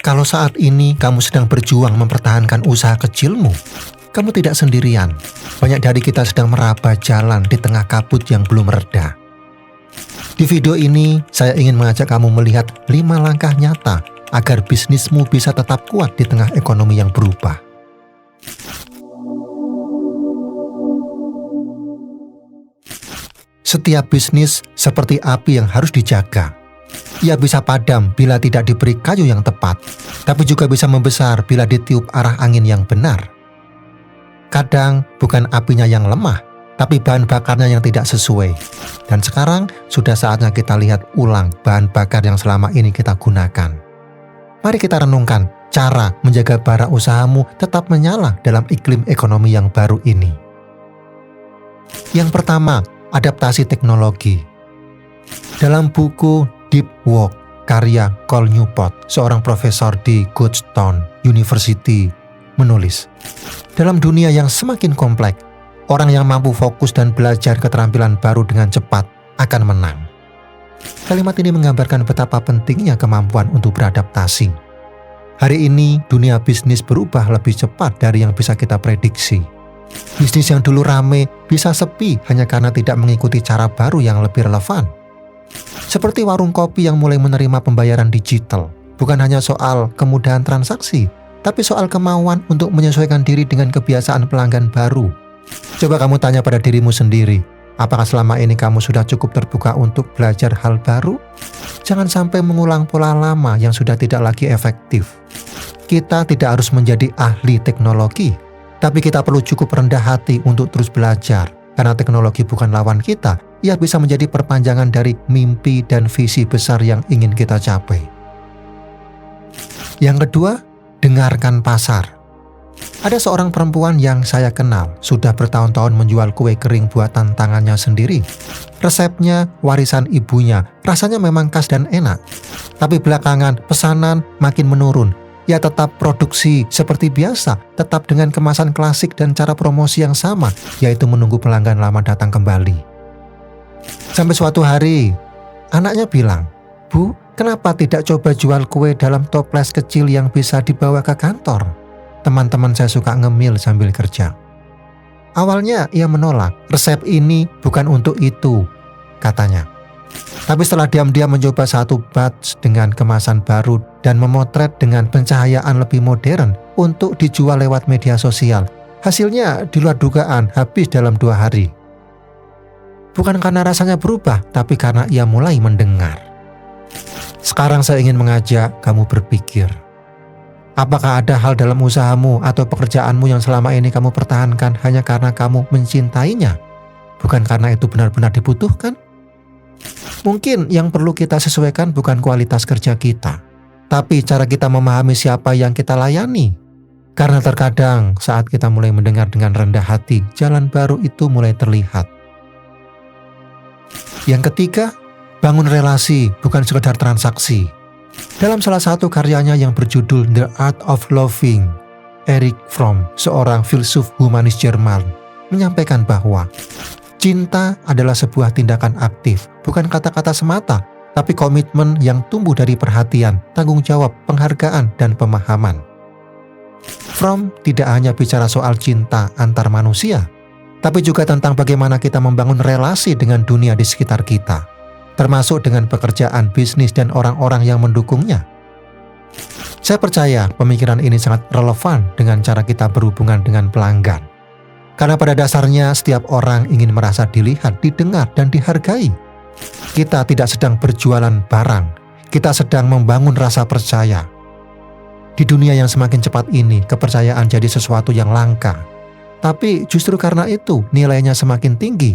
Kalau saat ini kamu sedang berjuang mempertahankan usaha kecilmu, kamu tidak sendirian. Banyak dari kita sedang meraba jalan di tengah kabut yang belum reda. Di video ini, saya ingin mengajak kamu melihat 5 langkah nyata agar bisnismu bisa tetap kuat di tengah ekonomi yang berubah. Setiap bisnis seperti api yang harus dijaga. Ia bisa padam bila tidak diberi kayu yang tepat, tapi juga bisa membesar bila ditiup arah angin yang benar. Kadang bukan apinya yang lemah, tapi bahan bakarnya yang tidak sesuai. Dan sekarang sudah saatnya kita lihat ulang bahan bakar yang selama ini kita gunakan. Mari kita renungkan cara menjaga bara usahamu tetap menyala dalam iklim ekonomi yang baru ini. Yang pertama, adaptasi teknologi. Dalam buku Deep Work, karya Cal Newport, seorang profesor di Georgetown University, menulis, dalam dunia yang semakin kompleks, orang yang mampu fokus dan belajar keterampilan baru dengan cepat akan menang. Kalimat ini menggambarkan betapa pentingnya kemampuan untuk beradaptasi. Hari ini, dunia bisnis berubah lebih cepat dari yang bisa kita prediksi. Bisnis yang dulu rame bisa sepi hanya karena tidak mengikuti cara baru yang lebih relevan. Seperti warung kopi yang mulai menerima pembayaran digital, bukan hanya soal kemudahan transaksi, tapi soal kemauan untuk menyesuaikan diri dengan kebiasaan pelanggan baru. Coba kamu tanya pada dirimu sendiri, apakah selama ini kamu sudah cukup terbuka untuk belajar hal baru? Jangan sampai mengulang pola lama yang sudah tidak lagi efektif. Kita tidak harus menjadi ahli teknologi, tapi kita perlu cukup rendah hati untuk terus belajar, karena teknologi bukan lawan kita. Ia bisa menjadi perpanjangan dari mimpi dan visi besar yang ingin kita capai. Yang kedua, dengarkan pasar. Ada seorang perempuan yang saya kenal, sudah bertahun-tahun menjual kue kering buatan tangannya sendiri. Resepnya warisan ibunya, rasanya memang khas dan enak. Tapi belakangan pesanan makin menurun. Ia tetap produksi seperti biasa, tetap dengan kemasan klasik dan cara promosi yang sama, yaitu menunggu pelanggan lama datang kembali. Sampai suatu hari, anaknya bilang, "Bu, kenapa tidak coba jual kue dalam toples kecil yang bisa dibawa ke kantor? Teman-teman saya suka ngemil sambil kerja." Awalnya ia menolak, resep ini bukan untuk itu, katanya. Tapi setelah diam-diam mencoba satu batch dengan kemasan baru dan memotret dengan pencahayaan lebih modern untuk dijual lewat media sosial, hasilnya di luar dugaan habis dalam 2 hari. Bukan karena rasanya berubah, tapi karena ia mulai mendengar. Sekarang saya ingin mengajak kamu berpikir. Apakah ada hal dalam usahamu atau pekerjaanmu yang selama ini kamu pertahankan hanya karena kamu mencintainya? Bukan karena itu benar-benar dibutuhkan? Mungkin yang perlu kita sesuaikan bukan kualitas kerja kita, tapi cara kita memahami siapa yang kita layani. Karena terkadang saat kita mulai mendengar dengan rendah hati, jalan baru itu mulai terlihat. Yang ketiga, bangun relasi bukan sekedar transaksi. Dalam salah satu karyanya yang berjudul The Art of Loving, Erich Fromm, seorang filsuf humanis Jerman, menyampaikan bahwa cinta adalah sebuah tindakan aktif, bukan kata-kata semata, tapi komitmen yang tumbuh dari perhatian, tanggung jawab, penghargaan, dan pemahaman. Fromm tidak hanya bicara soal cinta antar manusia, tapi juga tentang bagaimana kita membangun relasi dengan dunia di sekitar kita, termasuk dengan pekerjaan, bisnis, dan orang-orang yang mendukungnya. Saya percaya pemikiran ini sangat relevan dengan cara kita berhubungan dengan pelanggan. Karena pada dasarnya setiap orang ingin merasa dilihat, didengar, dan dihargai. Kita tidak sedang berjualan barang, kita sedang membangun rasa percaya. Di dunia yang semakin cepat ini, kepercayaan jadi sesuatu yang langka. Tapi justru karena itu nilainya semakin tinggi.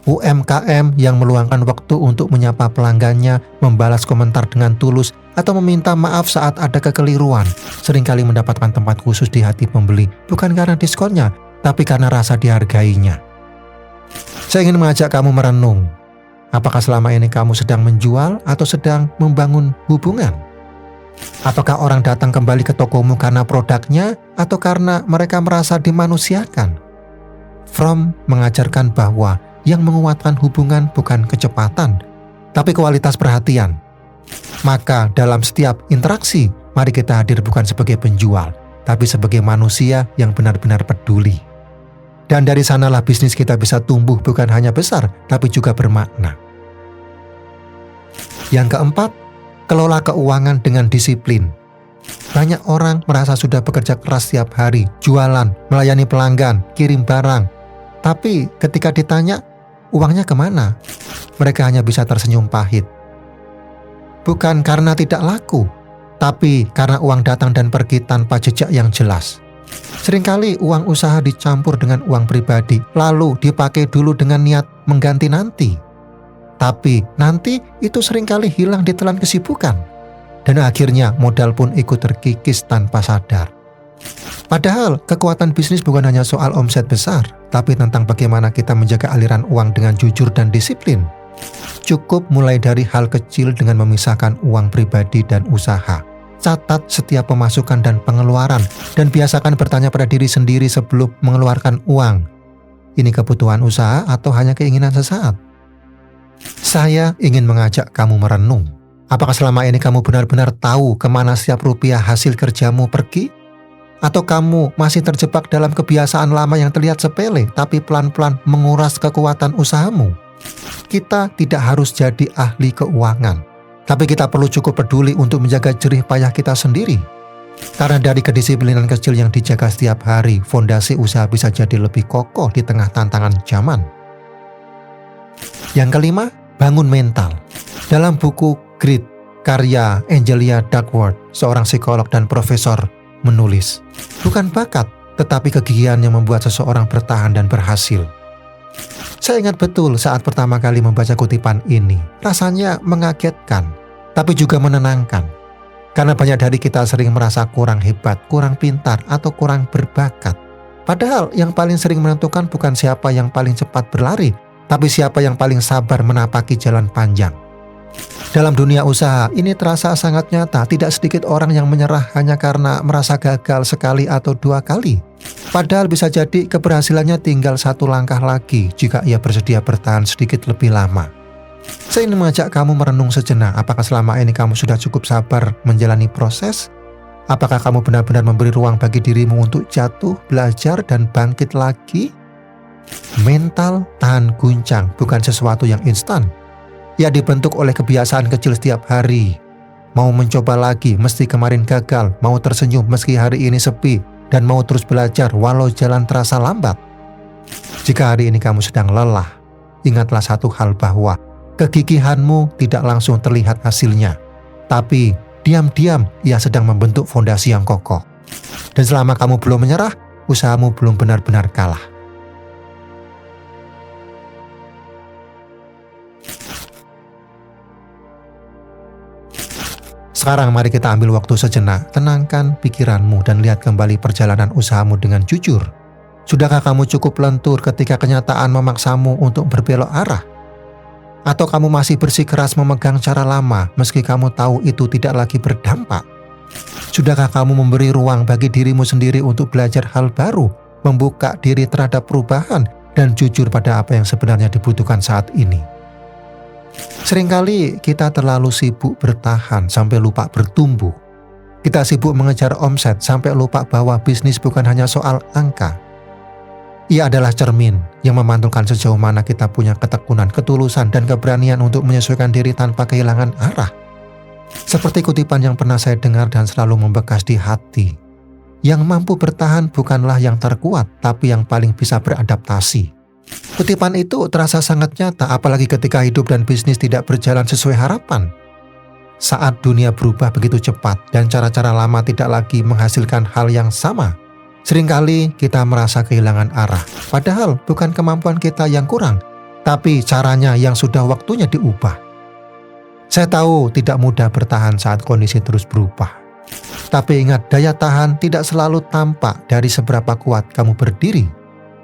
UMKM yang meluangkan waktu untuk menyapa pelanggannya, membalas komentar dengan tulus, atau meminta maaf saat ada kekeliruan, seringkali mendapatkan tempat khusus di hati pembeli, bukan karena diskonnya, tapi karena rasa dihargainya. Saya ingin mengajak kamu merenung. Apakah selama ini kamu sedang menjual atau sedang membangun hubungan? Apakah orang datang kembali ke tokomu karena produknya atau karena mereka merasa dimanusiakan? Fromm mengajarkan bahwa yang menguatkan hubungan bukan kecepatan, tapi kualitas perhatian. Maka dalam setiap interaksi, Mari kita hadir bukan sebagai penjual, tapi sebagai manusia yang benar-benar peduli. Dan dari sanalah bisnis kita bisa tumbuh bukan hanya besar, tapi juga bermakna. Yang keempat, kelola keuangan dengan disiplin. Banyak orang merasa sudah bekerja keras setiap hari, jualan, melayani pelanggan, kirim barang. Tapi ketika ditanya, uangnya kemana? Mereka hanya bisa tersenyum pahit. Bukan karena tidak laku, tapi karena uang datang dan pergi tanpa jejak yang jelas. Seringkali uang usaha dicampur dengan uang pribadi, lalu dipakai dulu dengan niat mengganti nanti. Tapi nanti itu seringkali hilang ditelan kesibukan. Dan akhirnya modal pun ikut terkikis tanpa sadar. Padahal kekuatan bisnis bukan hanya soal omset besar, tapi tentang bagaimana kita menjaga aliran uang dengan jujur dan disiplin. Cukup mulai dari hal kecil dengan memisahkan uang pribadi dan usaha. Catat setiap pemasukan dan pengeluaran, dan biasakan bertanya pada diri sendiri sebelum mengeluarkan uang. Ini kebutuhan usaha atau hanya keinginan sesaat? Saya ingin mengajak kamu merenung. Apakah selama ini kamu benar-benar tahu kemana setiap rupiah hasil kerjamu pergi? Atau kamu masih terjebak dalam kebiasaan lama yang terlihat sepele, tapi pelan-pelan menguras kekuatan usahamu? Kita tidak harus jadi ahli keuangan, tapi kita perlu cukup peduli untuk menjaga jerih payah kita sendiri. Karena dari kedisiplinan kecil yang dijaga setiap hari, fondasi usaha bisa jadi lebih kokoh di tengah tantangan zaman. Yang kelima, bangun mental. Dalam buku Grit, karya Angelia Duckworth, seorang psikolog dan profesor, menulis, bukan bakat, tetapi kegigihan yang membuat seseorang bertahan dan berhasil. Saya ingat betul saat pertama kali membaca kutipan ini, rasanya mengagetkan, tapi juga menenangkan. Karena banyak dari kita sering merasa kurang hebat, kurang pintar, atau kurang berbakat. Padahal yang paling sering menentukan bukan siapa yang paling cepat berlari, tapi siapa yang paling sabar menapaki jalan panjang. Dalam dunia usaha, ini terasa sangat nyata. Tidak sedikit orang yang menyerah hanya karena merasa gagal sekali atau dua kali. Padahal bisa jadi keberhasilannya tinggal satu langkah lagi jika ia bersedia bertahan sedikit lebih lama. Saya ingin mengajak kamu merenung sejenak. Apakah selama ini kamu sudah cukup sabar menjalani proses? Apakah kamu benar-benar memberi ruang bagi dirimu untuk jatuh, belajar, dan bangkit lagi? Mental tahan guncang bukan sesuatu yang instan. Ia dibentuk oleh kebiasaan kecil setiap hari. Mau mencoba lagi meski kemarin gagal, mau tersenyum meski hari ini sepi, dan mau terus belajar walau jalan terasa lambat. Jika hari ini kamu sedang lelah, ingatlah satu hal bahwa kegigihanmu tidak langsung terlihat hasilnya. Tapi diam-diam ia sedang membentuk fondasi yang kokoh. Dan selama kamu belum menyerah, usahamu belum benar-benar kalah. Sekarang mari kita ambil waktu sejenak, tenangkan pikiranmu dan lihat kembali perjalanan usahamu dengan jujur. Sudahkah kamu cukup lentur ketika kenyataan memaksamu untuk berbelok arah? Atau kamu masih bersikeras memegang cara lama meski kamu tahu itu tidak lagi berdampak? Sudahkah kamu memberi ruang bagi dirimu sendiri untuk belajar hal baru, membuka diri terhadap perubahan, dan jujur pada apa yang sebenarnya dibutuhkan saat ini? Seringkali kita terlalu sibuk bertahan sampai lupa bertumbuh. Kita sibuk mengejar omset sampai lupa bahwa bisnis bukan hanya soal angka. Ia adalah cermin yang memantulkan sejauh mana kita punya ketekunan, ketulusan, dan keberanian untuk menyesuaikan diri tanpa kehilangan arah. Seperti kutipan yang pernah saya dengar dan selalu membekas di hati. Yang mampu bertahan bukanlah yang terkuat, tapi yang paling bisa beradaptasi. Kutipan itu terasa sangat nyata, apalagi ketika hidup dan bisnis tidak berjalan sesuai harapan. Saat dunia berubah begitu cepat dan cara-cara lama tidak lagi menghasilkan hal yang sama, seringkali kita merasa kehilangan arah. Padahal bukan kemampuan kita yang kurang, tapi caranya yang sudah waktunya diubah. Saya tahu tidak mudah bertahan saat kondisi terus berubah. Tapi ingat, daya tahan tidak selalu tampak dari seberapa kuat kamu berdiri,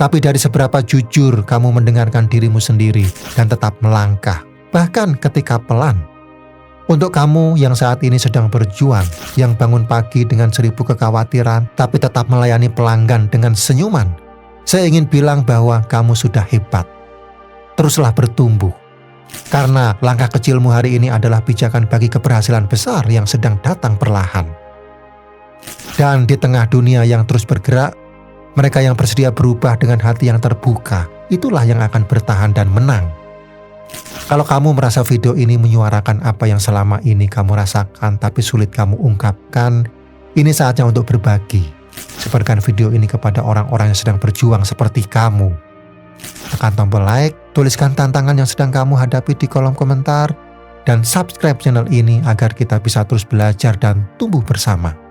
tapi dari seberapa jujur kamu mendengarkan dirimu sendiri dan tetap melangkah, bahkan ketika pelan. Untuk kamu yang saat ini sedang berjuang, yang bangun pagi dengan 1000 kekhawatiran, tapi tetap melayani pelanggan dengan senyuman, saya ingin bilang bahwa kamu sudah hebat. Teruslah bertumbuh, karena langkah kecilmu hari ini adalah pijakan bagi keberhasilan besar yang sedang datang perlahan. Dan di tengah dunia yang terus bergerak, mereka yang bersedia berubah dengan hati yang terbuka, itulah yang akan bertahan dan menang. Kalau kamu merasa video ini menyuarakan apa yang selama ini kamu rasakan tapi sulit kamu ungkapkan, ini saatnya untuk berbagi. Sebarkan video ini kepada orang-orang yang sedang berjuang seperti kamu. Tekan tombol like, tuliskan tantangan yang sedang kamu hadapi di kolom komentar, dan subscribe channel ini agar kita bisa terus belajar dan tumbuh bersama.